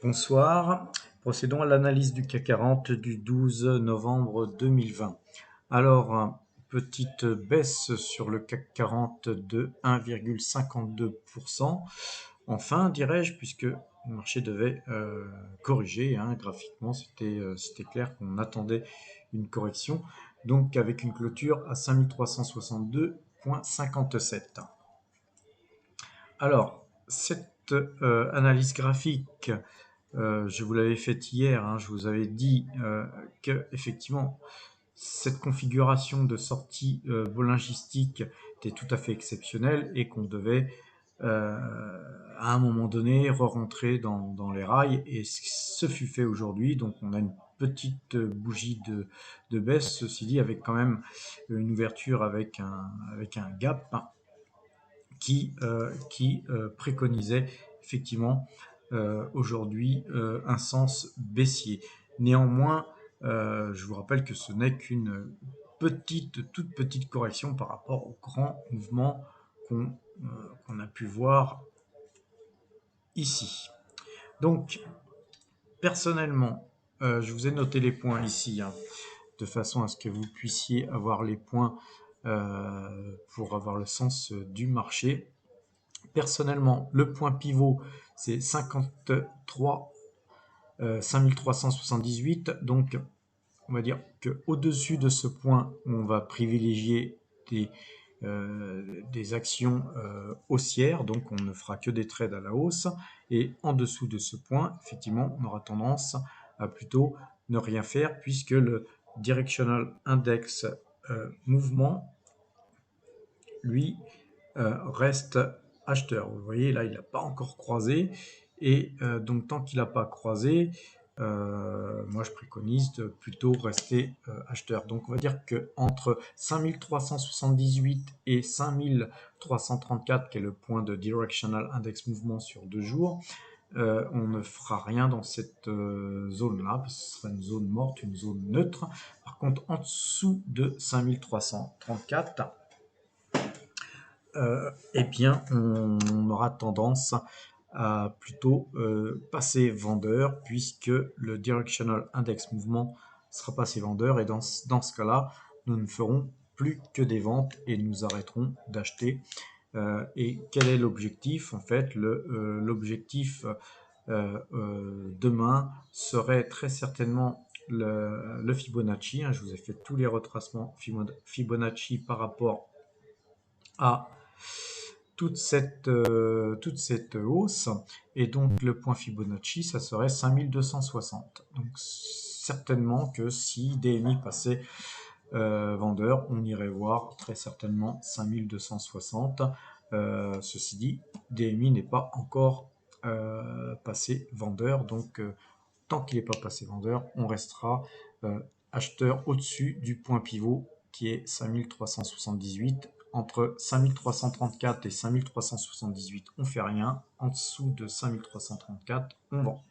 Bonsoir, procédons à l'analyse du CAC 40 du 12 novembre 2020. Alors, petite baisse sur le CAC 40 de 1,52%. Enfin, dirais-je, puisque le marché devait corriger, graphiquement, c'était clair qu'on attendait une correction, donc avec une clôture à 5362,57. Alors, cette analyse graphique, je vous l'avais faite hier, je vous avais dit que effectivement cette configuration de sortie bollingistique était tout à fait exceptionnelle et qu'on devait à un moment donné re-rentrer dans les rails, et ce fut fait aujourd'hui. Donc on a une petite bougie de baisse, ceci dit avec quand même une ouverture avec un gap qui préconisait effectivement aujourd'hui un sens baissier. Néanmoins, je vous rappelle que ce n'est qu'une toute petite correction par rapport au grand mouvement qu'on a pu voir ici. Donc, personnellement, je vous ai noté les points ici, de façon à ce que vous puissiez avoir les points pour avoir le sens du marché. Personnellement, le point pivot, c'est 5378. Donc, on va dire qu'au-dessus de ce point, on va privilégier des actions haussières. Donc, on ne fera que des trades à la hausse. Et en dessous de ce point, effectivement, on aura tendance à plutôt ne rien faire, puisque le Directional Index mouvement, lui, reste acheteur. Vous voyez, là, il n'a pas encore croisé. Et donc, tant qu'il n'a pas croisé, moi, je préconise de plutôt rester acheteur. Donc, on va dire qu'entre 5378 et 5334, qui est le point de Directional Index Mouvement sur 2 jours, on ne fera rien dans cette zone-là, parce que ce sera une zone morte, une zone neutre. Par contre, en dessous de 5334, eh bien, on aura tendance à plutôt passer vendeur, puisque le Directional Index Mouvement sera passé vendeur, et dans ce cas-là, nous ne ferons plus que des ventes et nous arrêterons d'acheter. Et quel est l'objectif? En fait, l'objectif demain serait très certainement le Fibonacci. Je vous ai fait tous les retracements Fibonacci par rapport à toute cette hausse, et donc le point Fibonacci, ça serait 5260. Donc certainement que si DMI passait vendeur, on irait voir très certainement 5260. Ceci dit, DMI n'est pas encore passé vendeur, donc tant qu'il n'est pas passé vendeur, on restera acheteur au-dessus du point pivot qui est 5378. Entre 5334 et 5378, on fait rien. En dessous de 5334, on vend.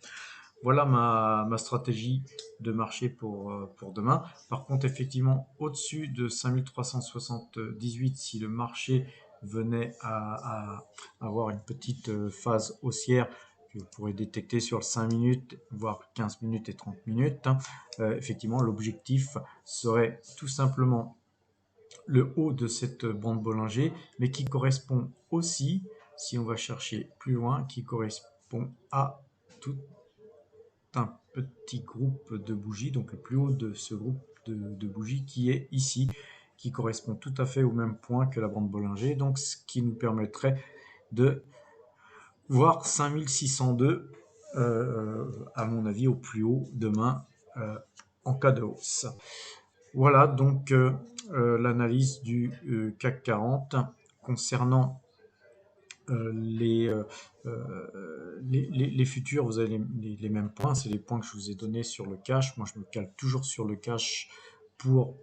Voilà ma stratégie de marché pour demain. Par contre, effectivement, au-dessus de 5378, si le marché venait à avoir une petite phase haussière que vous pourrez détecter sur 5 minutes, voire 15 minutes et 30 minutes, effectivement, l'objectif serait tout simplement le haut de cette bande Bollinger, mais qui correspond aussi, si on va chercher plus loin, qui correspond à tout un petit groupe de bougies, donc le plus haut de ce groupe de bougies qui est ici, qui correspond tout à fait au même point que la bande Bollinger, donc ce qui nous permettrait de voir 5602 à mon avis au plus haut demain en cas de hausse. Voilà donc l'analyse du CAC 40 concernant les futurs. Vous avez les mêmes points, c'est les points que je vous ai donnés sur le cash. Moi, je me cale toujours sur le cash pour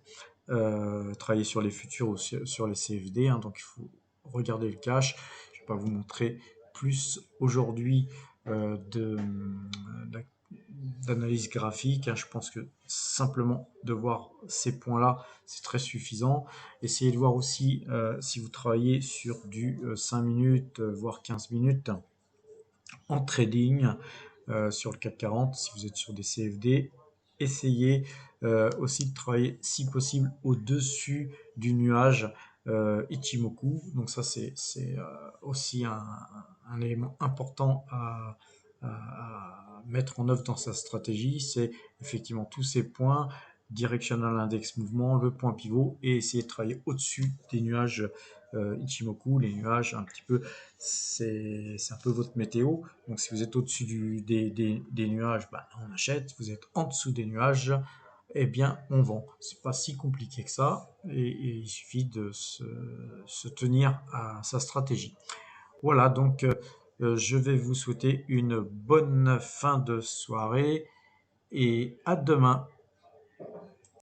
travailler sur les futurs ou sur les CFD, donc il faut regarder le cash. Je ne vais pas vous montrer plus aujourd'hui d'analyse graphique. Je pense que simplement de voir ces points-là, c'est très suffisant. Essayez de voir aussi si vous travaillez sur du 5 minutes, voire 15 minutes en trading. sur le CAC 40. Si vous êtes sur des CFD, essayez aussi de travailler, si possible, au-dessus du nuage Ichimoku. Donc ça, c'est aussi un élément important à mettre en œuvre dans sa stratégie. C'est effectivement tous ces points, directional index mouvement, le point pivot, et essayer de travailler au-dessus des nuages Ichimoku. Les nuages, un petit peu, c'est un peu votre météo. Donc si vous êtes au-dessus des nuages, bah, on achète. Vous êtes en dessous des nuages, eh bien on vend. C'est pas si compliqué que ça, et il suffit de se tenir à sa stratégie. Voilà, donc je vais vous souhaiter une bonne fin de soirée et à demain.